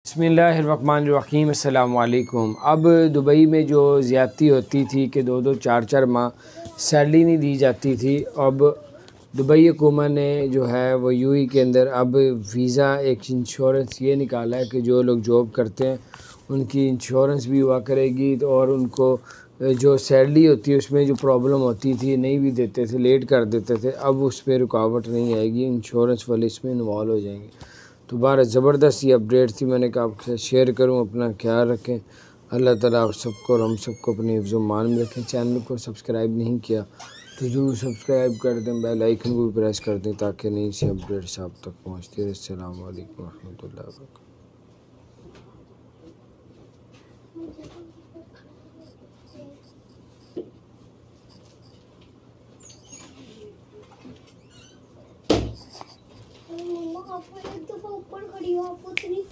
बिस्मिल्लाहिर्रहमानिर्रहीम अस्सलाम वालेकुम। अब दुबई में जो ज़्यादती होती थी कि 2-2 4-4 माह सैलरी नहीं दी जाती थी, अब दुबई हुकूमत ने जो है वो यूएई के अंदर अब वीज़ा एक इंश्योरेंस ये निकाला है कि जो लोग जॉब करते हैं उनकी इंश्योरेंस भी हुआ करेगी, तो और उनको जो सैलरी होती है उसमें जो प्रॉब्लम होती थी, नहीं भी देते थे, लेट कर देते थे, अब उस पर रुकावट नहीं आएगी, इंश्योरेंस वाले इसमें इन्वॉल्व हो जाएंगे। तो बारह ज़बरदस्त ये अपडेट थी, मैंने कहा आपके साथ शेयर करूँ। अपना ख्याल रखें। अल्लाह ताला आप सबको और हम सबको अपने हिफ्ज़-ओ-मान में रखें। चैनल को सब्सक्राइब नहीं किया तो ज़रूर सब्सक्राइब कर दें, बेल आइकन को भी प्रेस कर दें ताकि नई सी अपडेट्स आप तक पहुँचती रहे। अस्सलामु अलैकुम वरहमतुल्लाहि वबरकातुहू। आप एक दफा ऊपर खड़ी हो, आपको इतनी